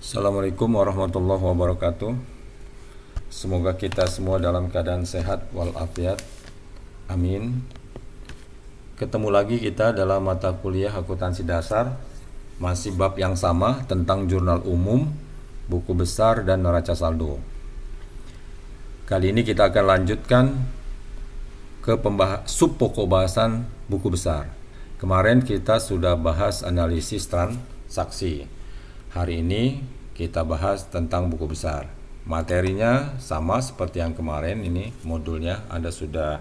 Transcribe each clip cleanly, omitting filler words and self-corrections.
Assalamualaikum warahmatullahi wabarakatuh. Semoga kita semua dalam keadaan sehat walafiat. Amin. Ketemu lagi kita dalam mata kuliah akuntansi dasar. Masih bab yang sama tentang jurnal umum, buku besar, dan neraca saldo. Kali ini kita akan lanjutkan ke sub pokok bahasan buku besar. Kemarin kita sudah bahas analisis transaksi. Hari ini kita bahas tentang buku besar. Materinya sama seperti yang kemarin, ini modulnya Anda sudah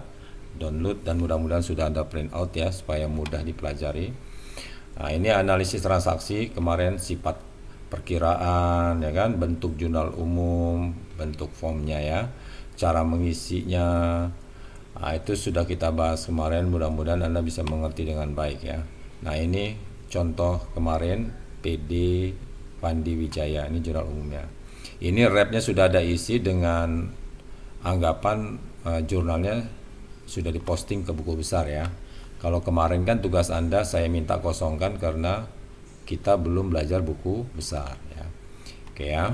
download dan mudah-mudahan sudah Anda print out ya supaya mudah dipelajari. Nah, ini analisis transaksi, kemarin sifat perkiraan ya kan, bentuk jurnal umum, bentuk formnya ya, cara mengisinya. Nah, itu sudah kita bahas kemarin, mudah-mudahan Anda bisa mengerti dengan baik ya. Nah, ini contoh kemarin PD Pandi Wijaya, ini jurnal umumnya. Ini repnya sudah ada isi dengan anggapan jurnalnya sudah diposting ke buku besar ya. Kalau kemarin kan tugas Anda saya minta kosongkan karena kita belum belajar buku besar ya. Oke ya.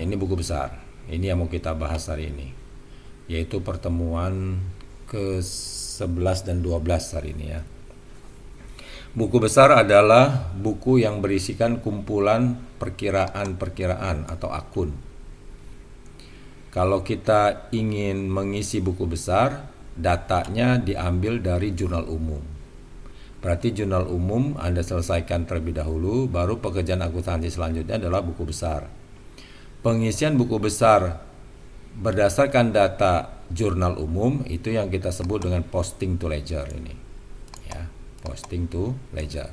Ini buku besar. Ini yang mau kita bahas hari ini. Yaitu pertemuan ke-11 dan 12 hari ini ya. Buku besar adalah buku yang berisikan kumpulan perkiraan-perkiraan atau akun. Kalau kita ingin mengisi buku besar, datanya diambil dari jurnal umum. Berarti jurnal umum Anda selesaikan terlebih dahulu, baru pekerjaan akuntansi selanjutnya adalah buku besar. Pengisian buku besar berdasarkan data jurnal umum itu yang kita sebut dengan posting to ledger ini. Posting to ledger.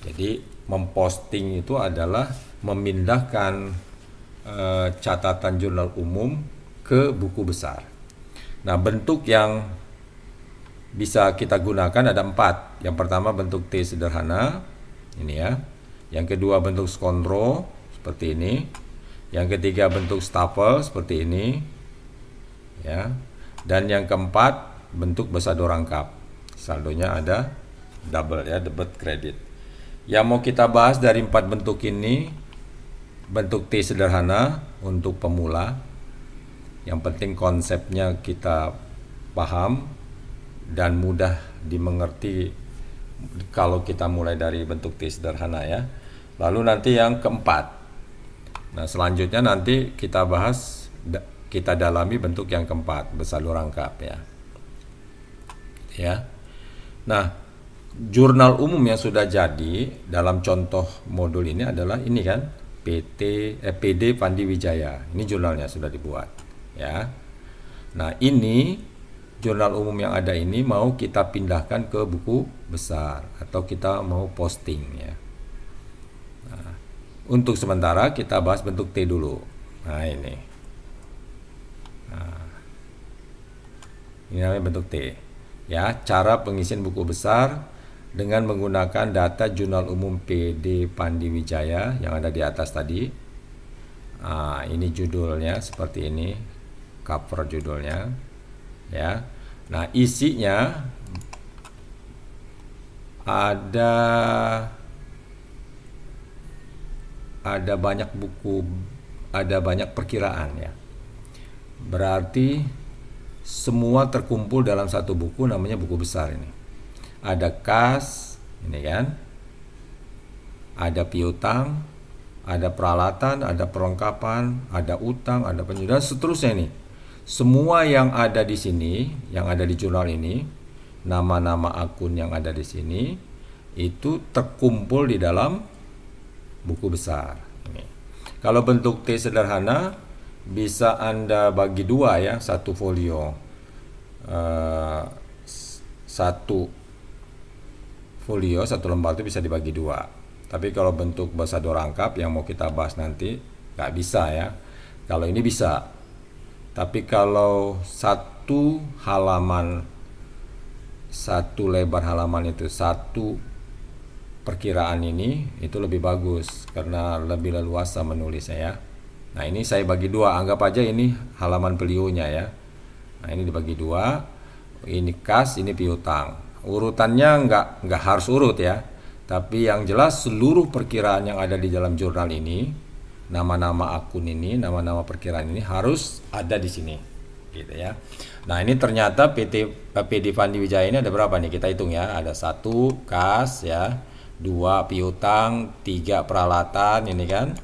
Jadi memposting itu adalah memindahkan catatan jurnal umum ke buku besar. Nah, bentuk yang bisa kita gunakan ada 4. Yang pertama bentuk T sederhana, ini ya. Yang kedua bentuk skondro seperti ini. Yang ketiga bentuk stapel seperti ini, ya. Dan yang keempat bentuk besado rangkap. Saldonya ada double ya, debit kredit. Yang mau kita bahas dari 4 bentuk ini, bentuk T sederhana untuk pemula. Yang penting konsepnya kita paham dan mudah dimengerti kalau kita mulai dari bentuk T sederhana ya. Lalu nanti yang keempat. Nah, selanjutnya nanti kita bahas, kita dalami bentuk yang keempat, besado rangkap ya. Ya. Nah, jurnal umum yang sudah jadi dalam contoh modul ini adalah ini kan, PD Pandi Wijaya. Ini jurnalnya sudah dibuat, ya. Nah, ini jurnal umum yang ada ini mau kita pindahkan ke buku besar atau kita mau posting ya. Nah, untuk sementara kita bahas bentuk T dulu. Nah, ini. Nah, ini namanya bentuk T. Ya, cara pengisian buku besar dengan menggunakan data jurnal umum PD Pandi Wijaya yang ada di atas tadi. Ini judulnya seperti ini, cover judulnya, ya. Nah, isinya ada banyak buku, ada banyak perkiraan ya. Berarti semua terkumpul dalam satu buku, namanya buku besar ini. Ada kas, ini kan. Ada piutang, ada peralatan, ada perlengkapan, ada utang, ada penjualan, seterusnya nih. Semua yang ada di sini, yang ada di jurnal ini, nama-nama akun yang ada di sini, itu terkumpul di dalam buku besar. Ini. Kalau bentuk T sederhana, bisa Anda bagi dua ya, satu folio. Satu folio, satu lembar itu bisa dibagi dua. Tapi kalau bentuk besado rangkap yang mau kita bahas nanti nggak bisa ya. Kalau ini bisa. Tapi kalau satu halaman, satu lebar halaman itu satu perkiraan ini, itu lebih bagus karena lebih leluasa menulisnya ya. Nah, ini saya bagi dua, anggap aja ini halaman pelionya ya. Nah, ini dibagi dua, ini kas, ini piutang. Urutannya nggak harus urut ya, Tapi yang jelas seluruh perkiraan yang ada di dalam jurnal ini, nama-nama akun ini, nama-nama perkiraan ini harus ada di sini, gitu ya. Nah, ini ternyata PD Fandi Wijaya ini ada berapa nih? Kita hitung ya. Ada 1 kas ya, 2 piutang, 3 peralatan ini kan,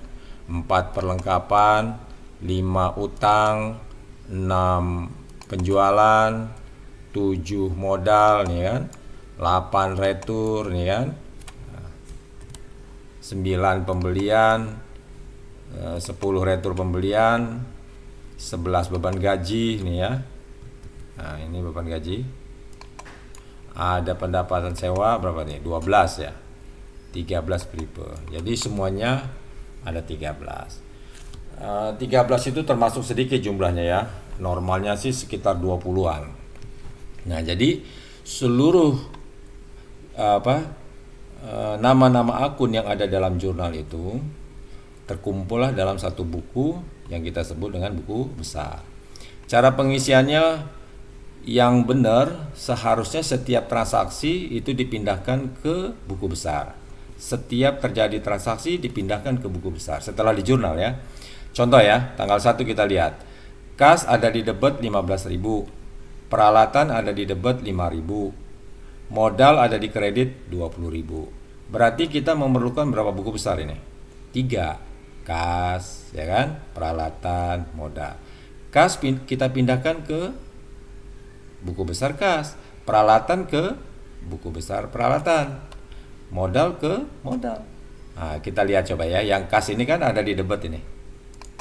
4 perlengkapan, 5 utang, 6 penjualan, 7 modal nih kan, 8 retur nih kan, 9 pembelian, 10 retur pembelian, 11 beban gaji nih ya. Nah, ini beban gaji. Ada pendapatan sewa berapa nih? 12 ya. 13 prepay. Jadi semuanya ada 13. 13 itu termasuk sedikit jumlahnya ya. Normalnya sih sekitar 20-an. Nah, jadi seluruh nama-nama akun yang ada dalam jurnal itu terkumpullah dalam satu buku yang kita sebut dengan buku besar. Cara pengisiannya yang benar, seharusnya setiap transaksi itu dipindahkan ke buku besar. Setiap terjadi transaksi dipindahkan ke buku besar setelah di jurnal ya. Contoh ya, tanggal 1 kita lihat. Kas ada di debit 15.000. Peralatan ada di debit 5.000. Modal ada di kredit 20.000. Berarti kita memerlukan berapa buku besar ini? 3. Kas, ya kan? Peralatan, modal. Kas kita pindahkan ke buku besar kas. Peralatan ke buku besar peralatan. Modal ke modal. Nah, kita lihat coba ya. Yang kas ini kan ada di debit ini.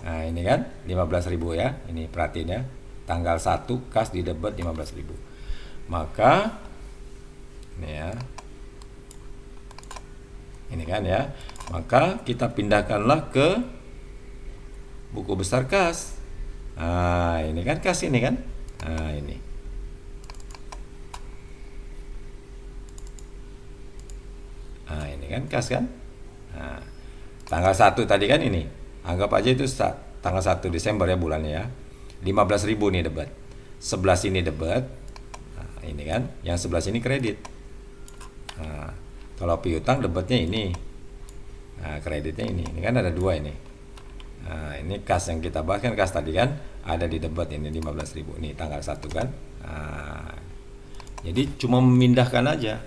Nah, ini kan 15.000 ya. Ini perhatiin ya. Tanggal 1 kas di debit 15.000. Maka ini ya. Ini kan ya. Maka kita pindahkanlah ke buku besar kas. Nah, ini kan kas ini kan. Nah, ini. Nah, ini kan kas kan. Nah, tanggal 1 tadi kan ini. Anggap aja itu tanggal 1 Desember ya bulannya ya. 15.000 nih debat. 11 ini debat. Nah, ini kan. Yang 11 ini kredit. Nah, kalau piutang debatnya ini. Nah, kreditnya ini. Ini kan ada 2 ini. Nah, ini kas yang kita bahas kan kas tadi kan ada di debat ini 15.000. Ini tanggal 1 kan. Nah, jadi cuma memindahkan aja.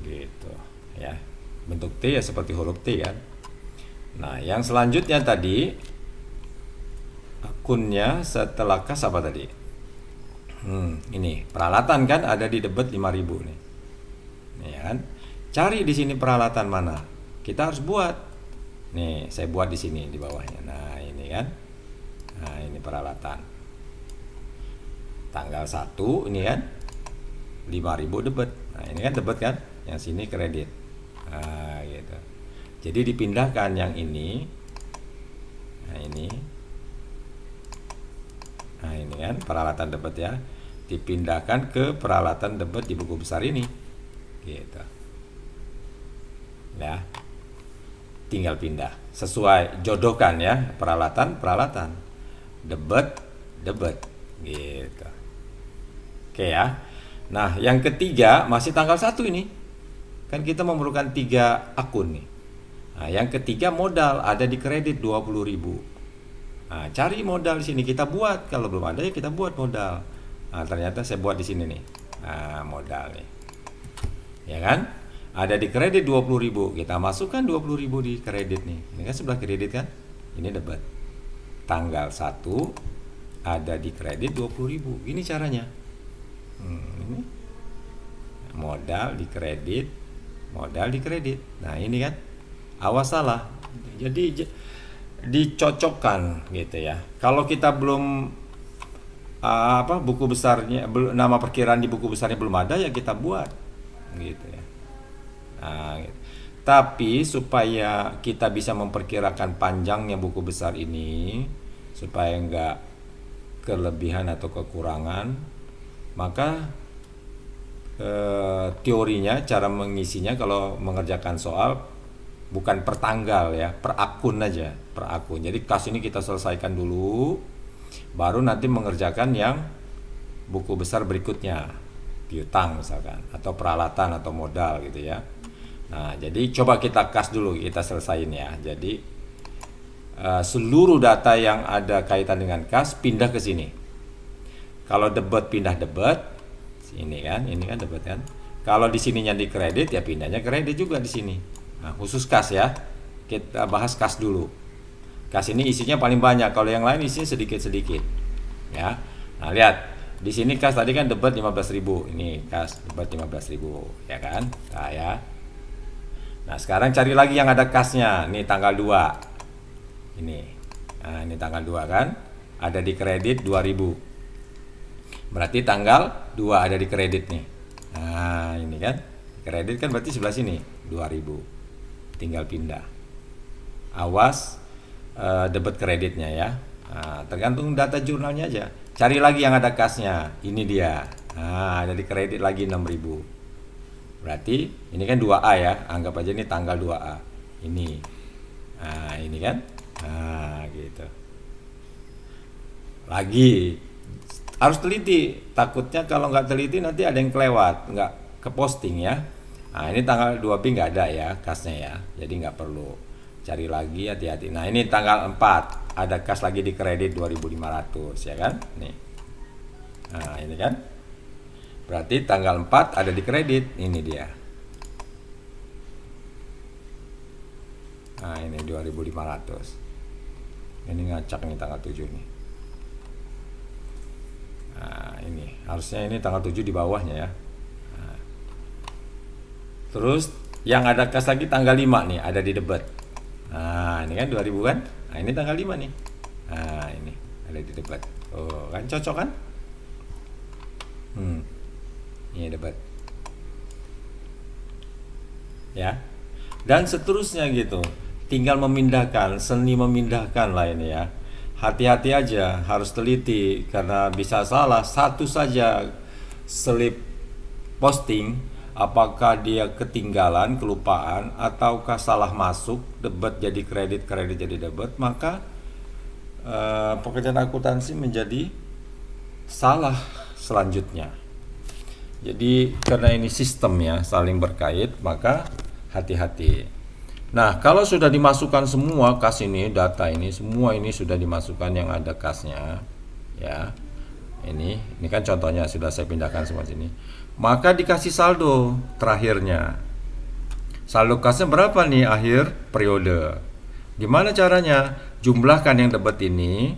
Gitu ya. Bentuk T ya seperti huruf T kan. Nah, yang selanjutnya tadi akunnya setelah kas apa tadi? Ini peralatan kan ada di debit 5.000 nih. Nih kan. Cari di sini peralatan mana? Kita harus buat. Nih, saya buat di sini di bawahnya. Nah, ini kan. Nah, ini peralatan. Tanggal 1 ini kan 5.000 debit. Nah, ini kan debit kan? Yang sini kredit. Nah, gitu. Jadi dipindahkan yang ini. Nah, ini. Nah, ini kan peralatan debit ya. Dipindahkan ke peralatan debit di buku besar ini. Gitu. Ya, tinggal pindah sesuai jodohkan ya, peralatan debit gitu. Oke ya. Nah, yang ketiga masih tanggal 1 ini kan kita memerlukan 3 akun nih. Nah, yang ketiga modal ada di kredit 20.000. Nah, cari modal di sini kita buat, kalau belum ada ya kita buat modal. Nah, ternyata saya buat di sini nih. Nah, modal nih, ya kan? Ada di kredit 20.000. Kita masukkan 20.000 di kredit nih. Ini kan sebelah kredit kan. Ini debat. Tanggal 1 ada di kredit 20.000. Gini caranya. Ini modal di kredit, modal di kredit. Nah, ini kan. Awas salah. Jadi dicocokkan gitu ya. Kalau kita belum buku besarnya, nama perkiraan di buku besarnya belum ada ya kita buat gitu ya. Nah, gitu. Tapi supaya kita bisa memperkirakan panjangnya buku besar ini supaya enggak kelebihan atau kekurangan, maka teorinya cara mengisinya kalau mengerjakan soal bukan per tanggal ya, per akun aja, per akun. Jadi kas ini kita selesaikan dulu, baru nanti mengerjakan yang buku besar berikutnya. piutang misalkan, atau peralatan atau modal gitu ya. Nah, jadi coba kita kas dulu, kita selesain ya. Jadi seluruh data yang ada kaitan dengan kas pindah ke sini. Kalau debit pindah debit, ini kan debit kan. Kalau di sininya di kredit ya pindahnya kredit juga di sini. Nah, khusus kas ya. Kita bahas kas dulu. Kas ini isinya paling banyak, kalau yang lain isinya sedikit-sedikit. Ya. Nah, lihat. Di sini kas tadi kan debit 15.000. Ini kas debit 15.000, ya kan? Nah, ya. Nah, sekarang cari lagi yang ada kasnya. Ini tanggal 2. Ini. Nah, ini tanggal 2 kan? Ada di kredit 2000. Berarti tanggal 2 ada di kredit nih. Nah, ini kan. Kredit kan berarti sebelah sini 2000. Tinggal pindah. Awas debit kreditnya ya. Nah, tergantung data jurnalnya aja. Cari lagi yang ada kasnya. Ini dia. Nah, ada di kredit lagi 6000. Berarti ini kan 2A ya. Anggap aja ini tanggal 2A. Ini. Nah, ini kan. Nah, gitu. Lagi harus teliti. Takutnya kalau nggak teliti nanti ada yang kelewat, nggak ke posting ya. Nah, ini tanggal 2B nggak ada ya kasnya ya. Jadi nggak perlu. Cari lagi, hati-hati. Nah, ini tanggal 4 ada kas lagi di kredit 2500 ya kan nih. Nah, ini kan berarti tanggal 4 ada di kredit, ini dia. Nah, ini 2500. Ini ngacak nih tanggal 7 nih. Nah, ini harusnya ini tanggal 7 di bawahnya ya. Nah, terus yang ada kas lagi tanggal 5 nih, ada di debit. Nah, ini kan 2000 kan? Nah, ini tanggal 5 nih. Nah, ini ada di debat. Oh, kan cocok kan? Ini debat. Ya. Dan seterusnya gitu. Tinggal memindahkan, seni memindahkan lah ini ya. Hati-hati aja, harus teliti karena bisa salah satu saja slip posting, apakah dia ketinggalan, kelupaan, ataukah salah masuk, debit jadi kredit, kredit jadi debit, maka pekerjaan akuntansi menjadi salah selanjutnya. Jadi karena ini sistem ya, saling berkait, maka hati-hati. Nah, kalau sudah dimasukkan semua kas ini, data ini, semua ini sudah dimasukkan yang ada kasnya, ya. Ini kan contohnya sudah saya pindahkan semua sini. Maka dikasih saldo terakhirnya. Saldo kasnya berapa nih akhir periode? Gimana caranya? Jumlahkan yang debit ini.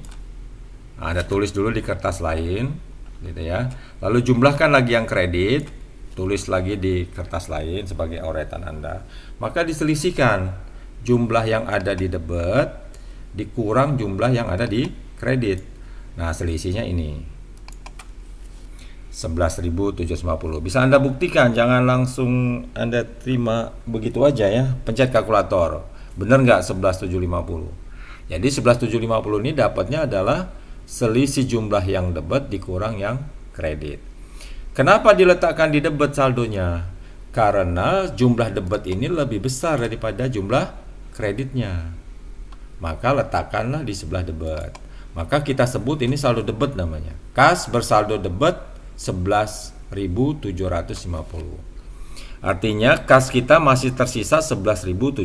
Nah, Anda tulis dulu di kertas lain, gitu ya. Lalu jumlahkan lagi yang kredit, tulis lagi di kertas lain sebagai oretan Anda. Maka diselisihkan jumlah yang ada di debit dikurang jumlah yang ada di kredit. Nah, selisihnya ini 11.750. Bisa Anda buktikan, jangan langsung Anda terima begitu aja ya. Pencet kalkulator. Benar nggak 11.750? Jadi 11.750 ini dapatnya adalah selisih jumlah yang debit dikurang yang kredit. Kenapa diletakkan di debit saldonya? Karena jumlah debit ini lebih besar daripada jumlah kreditnya. Maka letakkanlah di sebelah debit. Maka kita sebut ini saldo debit namanya. Kas bersaldo debit 11.750. Artinya kas kita masih tersisa 11.750.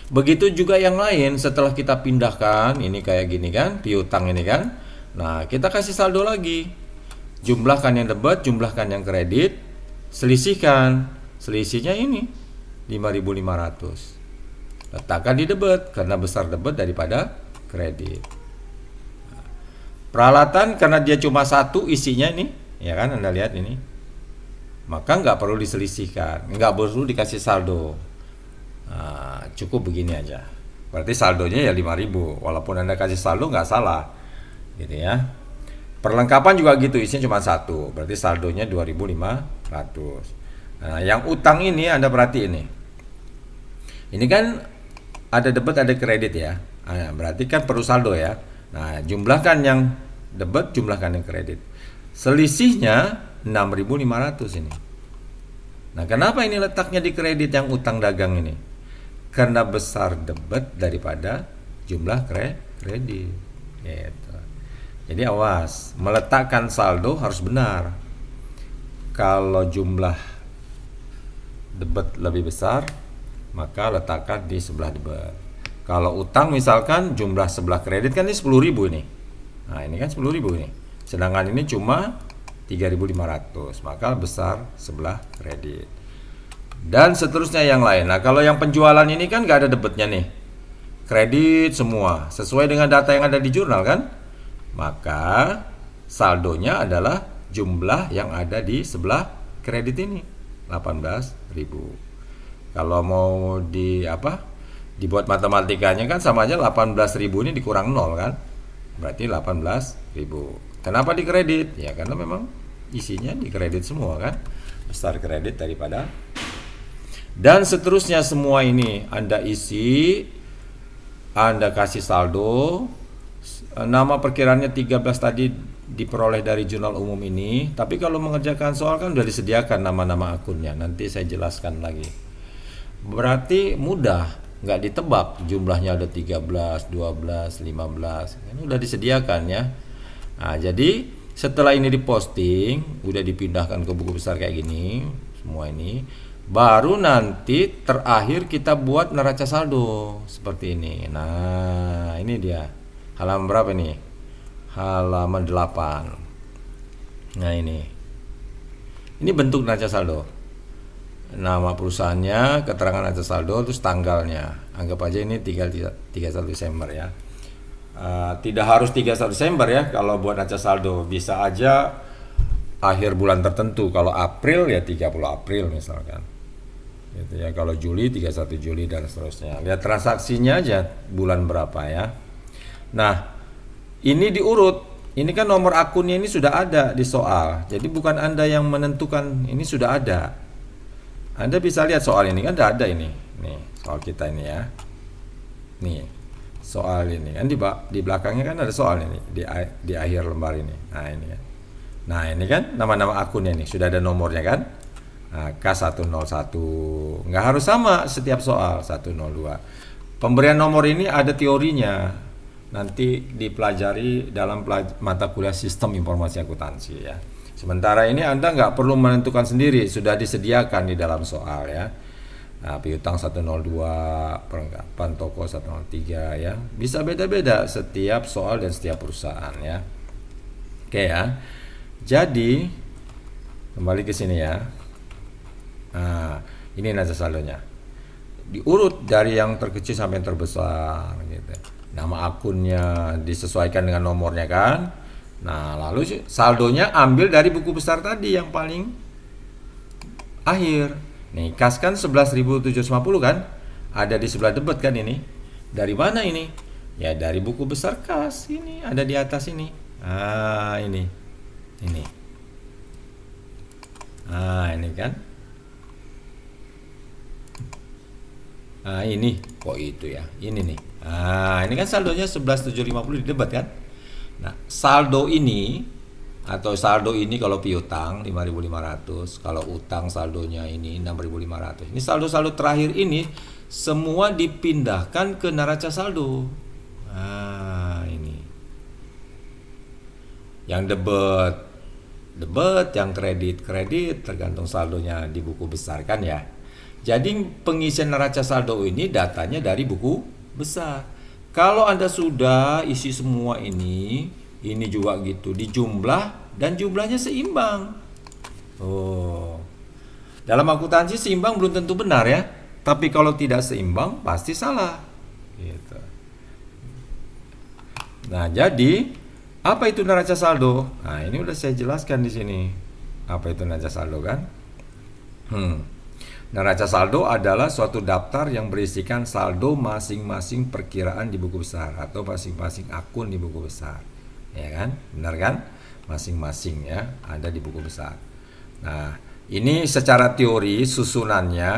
Begitu juga yang lain setelah kita pindahkan, ini kayak gini kan, piutang ini kan. Nah, kita kasih saldo lagi. Jumlahkan yang debit, jumlahkan yang kredit, selisihkan. Selisihnya ini 5.500. Letakkan di debit karena besar debit daripada kredit. Peralatan karena dia cuma satu isinya ini, ya kan Anda lihat ini. Maka nggak perlu diselisihkan, nggak perlu dikasih saldo. Nah, cukup begini aja. Berarti saldonya ya 5.000. Walaupun Anda kasih saldo nggak salah, gitu ya. Perlengkapan juga gitu, isinya cuma satu. Berarti saldonya 2.500. Nah, yang utang ini Anda perhatiin nih. Ini kan ada debit, ada kredit ya. Nah, berarti kan perlu saldo ya. Nah, jumlahkan yang debit, jumlahkan yang kredit. Selisihnya 6.500 ini. Nah, kenapa ini letaknya di kredit yang utang dagang ini? Karena besar debit daripada jumlah kredit. Gitu. Jadi awas, meletakkan saldo harus benar. Kalau jumlah debit lebih besar, maka letakkan di sebelah debit. Kalau utang misalkan jumlah sebelah kredit kan ini 10.000 ini. Nah, ini kan 10.000 ini. Sedangkan ini cuma 3.500, maka besar sebelah kredit. Dan seterusnya yang lain. Nah, kalau yang penjualan ini kan nggak ada debitnya nih. Kredit semua, sesuai dengan data yang ada di jurnal kan? Maka saldonya adalah jumlah yang ada di sebelah kredit ini, 18.000. Kalau mau dibuat matematikanya kan sama aja 18.000 ini dikurang 0 kan? Berarti 18.000. Kenapa di kredit? Ya karena memang isinya di kredit semua kan? Besar kredit daripada. Dan seterusnya semua ini Anda isi, Anda kasih saldo. Nama perkiraannya 13 tadi diperoleh dari jurnal umum ini. Tapi kalau mengerjakan soal kan sudah disediakan nama-nama akunnya. Nanti saya jelaskan lagi. Berarti mudah, nggak ditebak jumlahnya ada 13, 12, 15. Ini udah disediakan ya. Nah, jadi setelah ini diposting, udah dipindahkan ke buku besar kayak gini, semua ini. Baru nanti terakhir kita buat neraca saldo seperti ini. Nah, ini dia. Halaman berapa nih? Halaman 8. Nah, ini. Ini bentuk neraca saldo. Nama perusahaannya, keterangan neraca saldo, terus tanggalnya. Anggap aja ini 31 Desember ya. Tidak harus 31 Desember ya kalau buat neraca saldo. Bisa aja akhir bulan tertentu. Kalau April ya 30 April misalkan. Gitu ya. Kalau Juli 31 Juli dan seterusnya. Lihat transaksinya aja bulan berapa ya. Nah, ini diurut. Ini kan nomor akunnya ini sudah ada di soal. Jadi bukan Anda yang menentukan, ini sudah ada. Anda bisa lihat soal ini kan ada ini. Nih, soal kita ini ya. Nih, soal ini kan di belakangnya kan ada soal ini di akhir lembar ini. Nah, ini kan. Nah, ini kan nama-nama akunnya nih, sudah ada nomornya kan? Nah, K101. Nggak harus sama setiap soal, 102. Pemberian nomor ini ada teorinya. Nanti dipelajari dalam mata kuliah sistem informasi akuntansi ya. Sementara ini Anda nggak perlu menentukan sendiri, sudah disediakan di dalam soal ya. Nah, piutang 102, perlengkapan toko 103 ya. Bisa beda-beda setiap soal dan setiap perusahaan ya. Oke ya. Jadi kembali ke sini ya. Nah, ini neraca saldonya. Diurut dari yang terkecil sampai yang terbesar gitu. Nama akunnya disesuaikan dengan nomornya kan. Nah, lalu saldonya ambil dari buku besar tadi yang paling akhir. Nih, kas kan 11.750 kan? Ada di sebelah debit kan ini. Dari mana ini? Ya dari buku besar kas ini, ada di atas ini. Ah, ini. Ini. Ah, ini kan. Ah, ini. Kok itu ya? Ini nih. Nah, ini kan saldonya 11.750 di debat kan. Nah, saldo ini atau saldo ini kalau piutang 5.500, kalau utang saldonya ini 6.500. Ini saldo-saldo terakhir ini semua dipindahkan ke neraca saldo. Nah, ini. Yang debit, yang kredit tergantung saldonya di buku besar kan ya. Jadi pengisian neraca saldo ini datanya dari buku besar. Kalau Anda sudah isi semua ini juga gitu, dijumlah dan jumlahnya seimbang. Oh. Dalam akuntansi seimbang belum tentu benar ya. Tapi kalau tidak seimbang pasti salah. Gitu. Nah, jadi apa itu neraca saldo? Nah, ini udah saya jelaskan di sini. Apa itu neraca saldo kan? Neraca saldo adalah suatu daftar yang berisikan saldo masing-masing perkiraan di buku besar atau masing-masing akun di buku besar. Ya kan? Benar kan? Masing-masing ya ada di buku besar. Nah, ini secara teori susunannya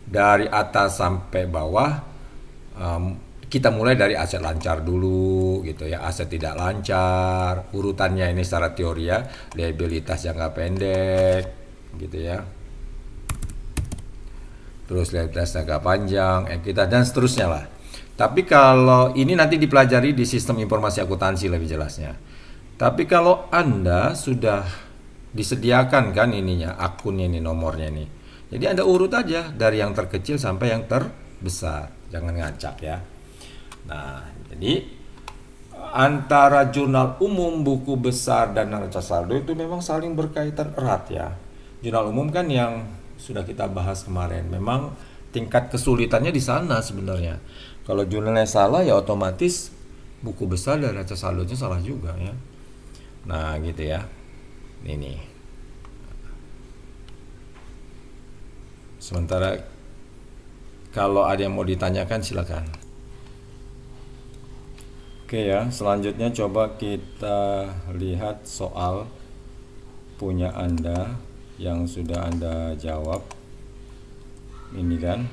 dari atas sampai bawah. Kita mulai dari aset lancar dulu gitu ya, aset tidak lancar, urutannya ini secara teori ya, liabilitas jangka pendek gitu ya. Terus liabilitas jangka panjang, ekuitas dan seterusnya lah. Tapi kalau ini nanti dipelajari di sistem informasi akuntansi lebih jelasnya. Tapi kalau Anda sudah disediakan kan ininya, akunnya ini, nomornya ini. Jadi Anda urut aja dari yang terkecil sampai yang terbesar. Jangan ngacak ya. Nah, jadi antara jurnal umum, buku besar, dan neraca saldo itu memang saling berkaitan erat ya. Jurnal umum kan yang sudah kita bahas kemarin. Memang tingkat kesulitannya di sana sebenarnya. Kalau jurnalnya salah ya otomatis buku besar dan neraca saldonya salah juga ya. Nah, gitu ya. Ini. Sementara kalau ada yang mau ditanyakan silakan. Oke ya, selanjutnya coba kita lihat soal punya Anda yang sudah Anda jawab. Ini kan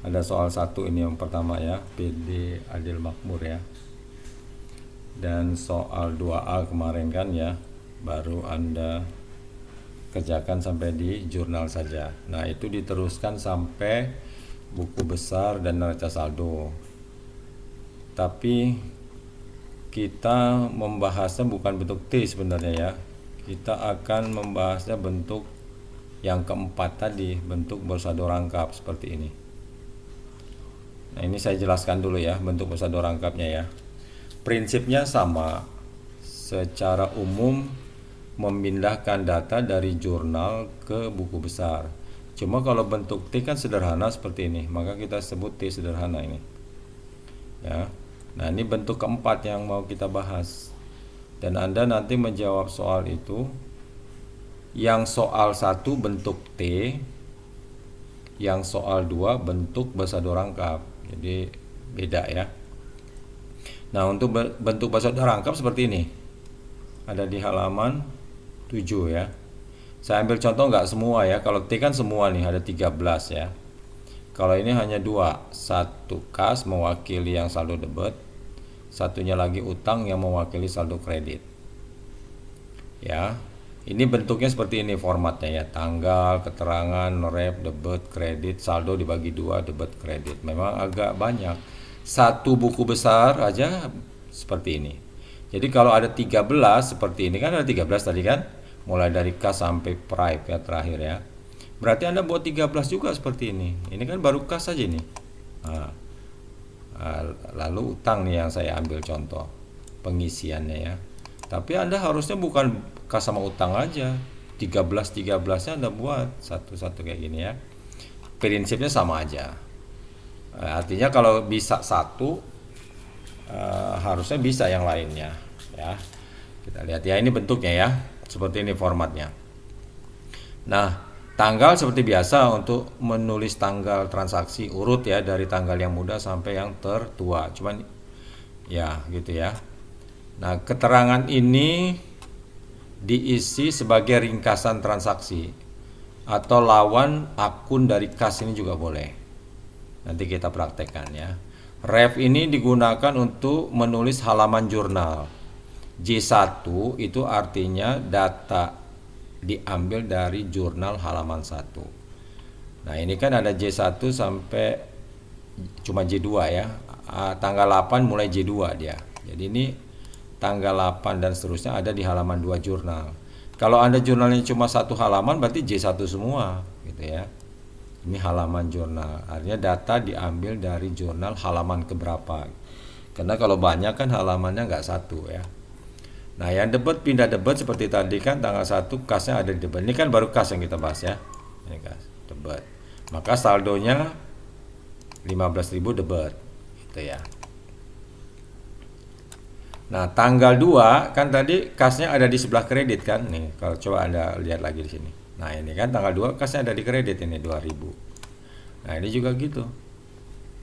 ada soal 1 ini yang pertama ya, PD Adil Makmur ya. Dan soal 2A kemarin kan ya, baru Anda kerjakan sampai di jurnal saja. Nah, itu diteruskan sampai buku besar dan neraca saldo. Tapi kita membahasnya bukan bentuk T sebenarnya ya. Kita akan membahasnya bentuk yang keempat tadi, bentuk bersaldo rangkap seperti ini. Nah, ini saya jelaskan dulu ya bentuk bersaldo rangkapnya ya. Prinsipnya sama. Secara umum memindahkan data dari jurnal ke buku besar. Cuma kalau bentuk T kan sederhana seperti ini, maka kita sebut T sederhana ini. Ya. Nah, ini bentuk keempat yang mau kita bahas. Dan Anda nanti menjawab soal itu. Yang soal 1 bentuk T, yang soal 2 bentuk bersaldo rangkap. Jadi beda ya. Nah, untuk bentuk bersaldo rangkap seperti ini. Ada di halaman 7 ya. Saya ambil contoh nggak semua ya. Kalau T kan semua nih, ada 13 ya. Kalau ini hanya 2, satu kas mewakili yang saldo debit, satunya lagi utang yang mewakili saldo kredit. Ya, ini bentuknya seperti ini formatnya ya, tanggal, keterangan, rep, debit, kredit, saldo dibagi 2, debit, kredit. Memang agak banyak. Satu buku besar aja seperti ini. Jadi kalau ada 13 seperti ini kan, ada 13 tadi kan, mulai dari kas sampai prive ya terakhir ya. Berarti Anda buat 13 juga seperti ini. Ini kan baru kas saja nih. Nah, lalu utang nih yang saya ambil contoh pengisiannya ya. Tapi Anda harusnya bukan kas sama utang aja. 13-13-nya Anda buat satu-satu kayak gini ya. Prinsipnya sama aja. Artinya kalau bisa satu, harusnya bisa yang lainnya ya. Kita lihat ya, ini bentuknya ya. Seperti ini formatnya. Nah, tanggal seperti biasa untuk menulis tanggal transaksi urut ya, dari tanggal yang muda sampai yang tertua. Cuman ya gitu ya. Nah, keterangan ini diisi sebagai ringkasan transaksi atau lawan akun dari kas ini juga boleh. Nanti kita praktekkan ya. Ref ini digunakan untuk menulis halaman jurnal. J1 itu artinya data diambil dari jurnal halaman 1. Nah, ini kan ada J1 sampai cuma J2 ya. Tanggal 8 mulai J2 dia. Jadi ini tanggal 8 dan seterusnya ada di halaman 2 jurnal. Kalau Anda jurnalnya cuma satu halaman berarti J1 semua gitu ya. Ini halaman jurnal. Artinya data diambil dari jurnal halaman keberapa. Karena kalau banyak kan halamannya nggak satu ya. Nah, yang debit pindah debit seperti tadi kan tanggal 1 kasnya ada di debit. Ini kan baru kas yang kita bahas ya. Ini kas debit. Maka saldonya 15.000 debit gitu ya. Nah, tanggal 2 kan tadi kasnya ada di sebelah kredit kan. Nih, kalau coba Anda lihat lagi di sini. Nah, ini kan tanggal 2 kasnya ada di kredit ini 2.000. Nah, ini juga gitu.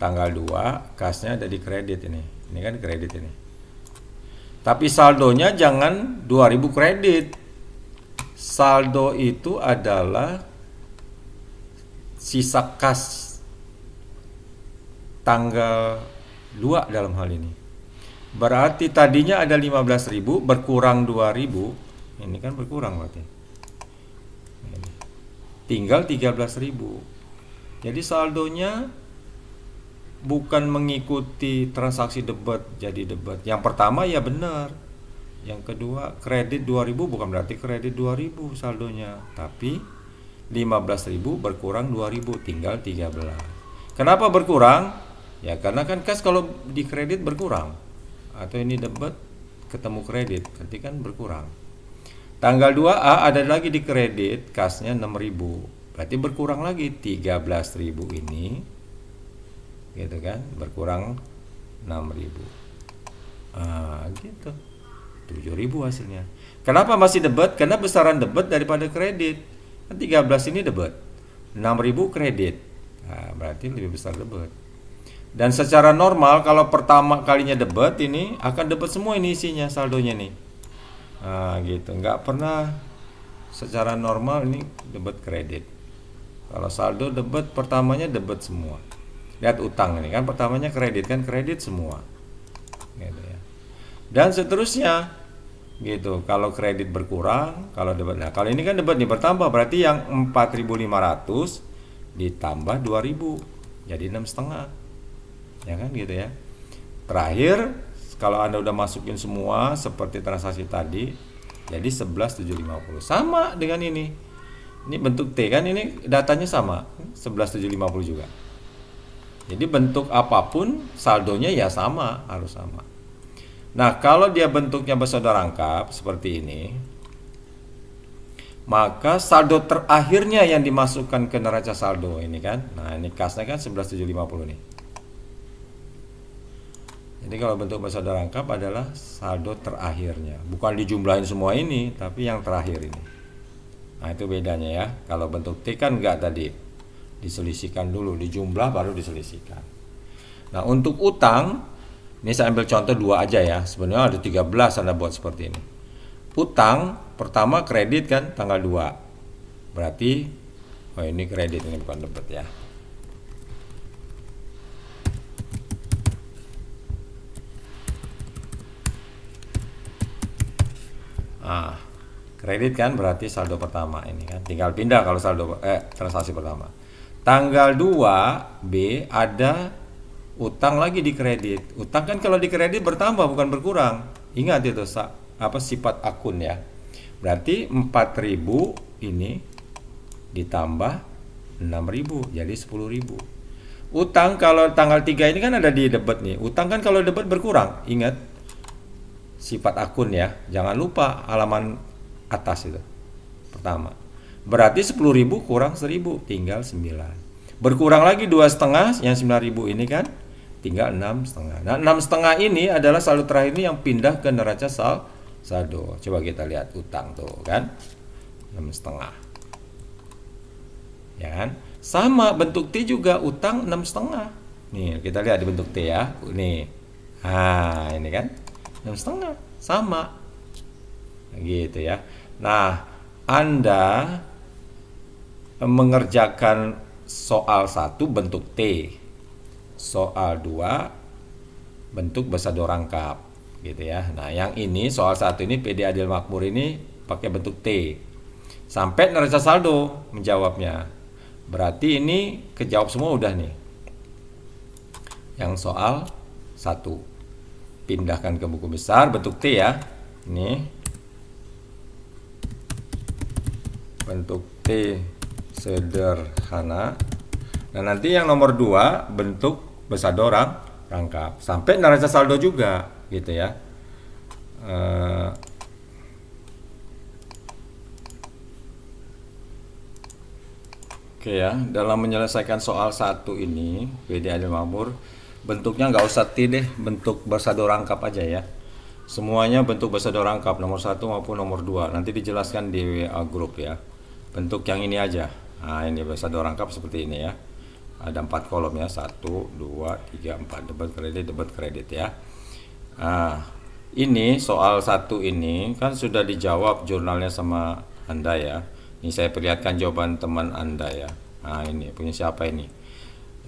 Tanggal 2 kasnya ada di kredit ini. Ini kan kredit ini. Tapi saldonya jangan 2.000 kredit. Saldo itu adalah sisa kas tanggal 2 dalam hal ini. Berarti tadinya ada 15.000 berkurang 2.000. Ini kan berkurang berarti. Tinggal 13.000. Jadi saldonya bukan mengikuti transaksi debit jadi debit. Yang pertama ya benar. Yang kedua, kredit 2000 bukan berarti kredit 2000 saldonya, tapi 15.000 berkurang 2000 tinggal 13. Kenapa berkurang? Ya karena kan kas kalau di kredit berkurang. Atau ini debit ketemu kredit, berarti kan berkurang. Tanggal 2A ada lagi di kredit, kasnya 6000. Berarti berkurang lagi 13.000 ini. Gitu kan? Berkurang 6000. Gitu. 7.000 hasilnya. Kenapa masih debit? Karena besaran debit daripada kredit. Kan 13 ini debit. 6.000 kredit. Nah, berarti lebih besar debit. Dan secara normal kalau pertama kalinya debit ini akan debit semua ini isinya saldonya nih. Nah, gitu. Nggak pernah secara normal ini debit kredit. Kalau saldo debit pertamanya debit semua. Lihat utang ini kan pertamanya kredit kan kredit semua. Gitu ya. Dan seterusnya gitu. Kalau kredit berkurang, kalau debit. Nah, kalau ini kan debit nih bertambah, berarti yang 4.500 ditambah 2.000 jadi 6,5. Ya kan gitu ya. Terakhir, kalau Anda udah masukin semua seperti transaksi tadi, jadi 11.750. Sama dengan ini. Ini bentuk T kan, ini datanya sama, 11.750 juga. Jadi bentuk apapun saldonya ya sama, harus sama. Nah, kalau dia bentuknya bersaudara rangkap seperti ini, maka saldo terakhirnya yang dimasukkan ke neraca saldo ini kan. Nah, ini kasnya kan 11.750 nih. Jadi kalau bentuk bersaudara rangkap adalah saldo terakhirnya, bukan dijumlahin semua ini, tapi yang terakhir ini. Nah, itu bedanya ya. Kalau bentuk T kan enggak tadi. Diselisihkan dulu, dijumlah baru diselisihkan. Nah, untuk utang ini saya ambil contoh 2 aja ya. Sebenarnya ada 13 Anda buat seperti ini. Utang pertama kredit kan tanggal 2. Berarti ini kredit, ini bukan debit ya. Kredit kan berarti saldo pertama ini kan. Tinggal pindah kalau saldo transaksi pertama. Tanggal 2 B ada utang lagi di kredit. Utang kan kalau di kredit bertambah bukan berkurang. Ingat itu sifat akun ya. Berarti 4.000 ini ditambah 6.000 jadi 10.000. Utang kalau tanggal 3 ini kan ada di debit nih. Utang kan kalau debit berkurang. Ingat sifat akun ya. Jangan lupa halaman atas itu. Pertama. Berarti 10.000 kurang 1.000 tinggal 9. Berkurang lagi 2,5 yang 9.000 ini kan tinggal 6,5. Nah, 6,5 ini adalah saldo terakhir ini yang pindah ke neraca saldo. Coba kita lihat utang tuh kan. 6,5. Ya kan? Sama bentuk T juga utang 6,5. Nih, kita lihat di bentuk T ya. Nih. Nah, ini kan 6,5. Sama. Gitu ya. Nah, Anda mengerjakan soal 1 bentuk T. Soal 2 bentuk bersaldo rangkap gitu ya. Nah, yang ini soal 1 ini PD adil makmur ini pakai bentuk T. Sampai neraca saldo menjawabnya. Berarti ini kejawab semua udah nih. Yang soal 1. Pindahkan ke buku besar bentuk T ya. Ini bentuk T sederhana. Nah, nanti yang nomor 2 bentuk bersaldo rangkap sampai neraca saldo juga gitu ya. Oke ya, dalam menyelesaikan soal 1 ini PD adil makmur bentuknya nggak usah T deh, bentuk bersaldo rangkap aja ya. Semuanya bentuk bersaldo rangkap nomor 1 maupun nomor 2 nanti dijelaskan di WA grup ya. Bentuk yang ini aja. Nah, ini bersaldo rangkap seperti ini ya. Ada 4 kolom ya, 1, 2, 3, 4 debit kredit ya. Nah, ini soal 1 ini kan sudah dijawab jurnalnya sama Anda ya. Ini saya perlihatkan jawaban teman Anda ya. Nah, ini punya siapa ini?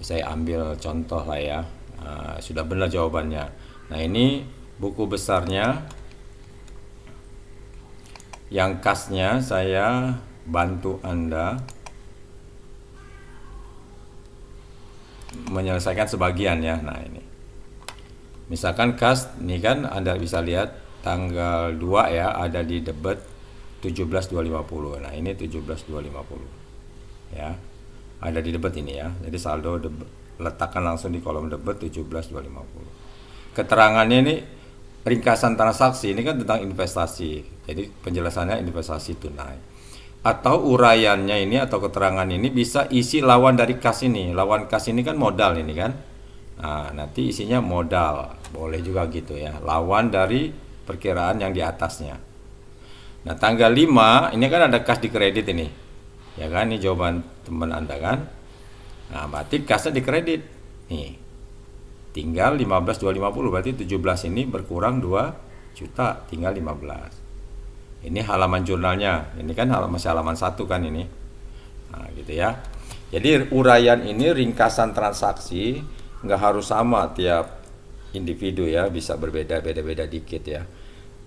Saya ambil contoh lah ya. Nah, sudah benar jawabannya. Nah, ini buku besarnya. Yang kasnya saya bantu Anda menyelesaikan sebagian ya. Nah, ini misalkan kas ini kan Anda bisa lihat tanggal 2 ya, ada di debit 17.250. Nah, ini 17.250. Ya. Ada di debit ini ya. Jadi saldo debit, letakkan langsung di kolom debit 17.250. Keterangannya ini ringkasan transaksi, ini kan tentang investasi. Jadi penjelasannya investasi tunai. Atau uraiannya ini atau keterangan ini bisa isi lawan dari kas ini. Lawan kas ini kan modal ini kan. Nah, nanti isinya modal. Boleh juga gitu ya. Lawan dari perkiraan yang di atasnya. Nah, tanggal 5 ini kan ada kas di kredit ini. Ya kan, ini jawaban teman Anda kan. Nah, berarti kasnya di kredit. Nih. Tinggal 15.250, berarti 17 ini berkurang 2 juta, tinggal 15. Ini halaman jurnalnya. Ini kan masih halaman 1 kan ini. Nah, gitu ya. Jadi uraian ini ringkasan transaksi, nggak harus sama tiap individu ya, bisa berbeda-beda dikit ya.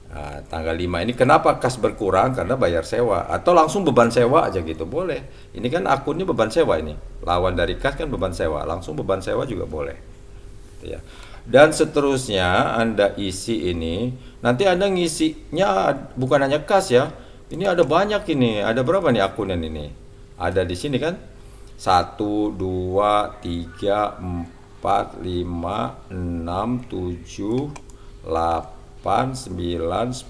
Nah, tanggal 5 ini kenapa kas berkurang? Karena bayar sewa atau langsung beban sewa aja gitu boleh. Ini kan akunnya beban sewa ini. Lawan dari kas kan beban sewa, langsung beban sewa juga boleh. Gitu ya. Dan seterusnya Anda isi ini. Nanti Anda ngisinya bukan hanya kas ya. Ini ada banyak ini. Ada berapa nih akunan ini? Ada di sini kan? 1 2 3 4 5 6 7 8 9 10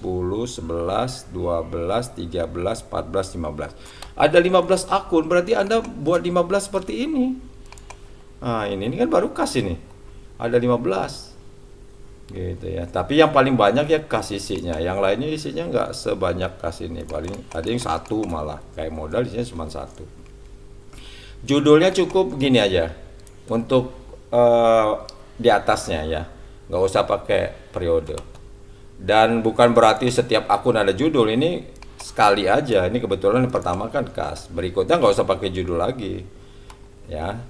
11 12 13 14 15. Ada 15 akun, berarti Anda buat 15 seperti ini. Nah, ini kan baru kas ini. Ada 15. Gitu ya. Tapi yang paling banyak ya kas isinya. Yang lainnya isinya nggak sebanyak kas ini. Paling ada yang 1 malah. Kayak modal isinya cuma 1. Judulnya cukup gini aja. Untuk di atasnya ya. Nggak usah pakai periode. Dan bukan berarti setiap akun ada judul, ini sekali aja. Ini kebetulan yang pertama kan kas. Berikutnya nggak usah pakai judul lagi. Ya,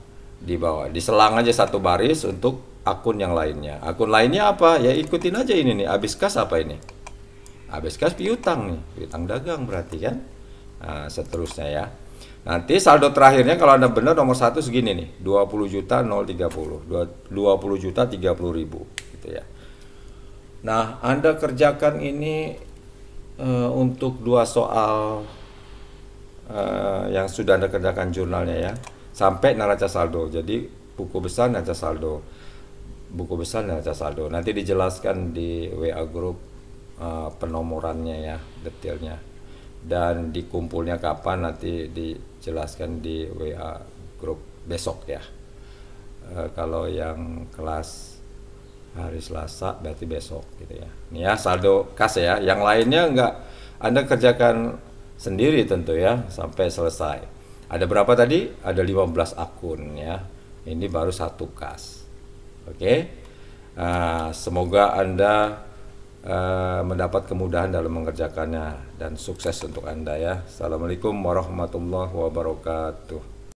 di bawah. Diselang aja satu baris untuk akun yang lainnya. Akun lainnya apa? Ya ikutin aja ini nih. Abis kas apa ini? Abis kas piutang nih. Piutang dagang berarti kan. Nah, seterusnya ya. Nanti saldo terakhirnya kalau Anda benar nomor 1 segini nih. 20 juta 030. 20 juta 30 ribu. Gitu ya. Nah, Anda kerjakan ini untuk 2 soal yang sudah Anda kerjakan jurnalnya ya. Sampai neraca saldo. Jadi buku besar neraca saldo. Buku besar neraca saldo. Nanti dijelaskan di WA group penomorannya ya, detailnya. Dan dikumpulnya kapan nanti dijelaskan di WA group besok ya. Kalau yang kelas hari Selasa berarti besok gitu ya. Ini ya saldo kas ya. Yang lainnya enggak Anda kerjakan sendiri tentu ya sampai selesai. Ada berapa tadi? Ada 15 akun ya. Ini baru 1 kas. Oke. Semoga Anda mendapat kemudahan dalam mengerjakannya dan sukses untuk Anda ya. Assalamualaikum warahmatullahi wabarakatuh.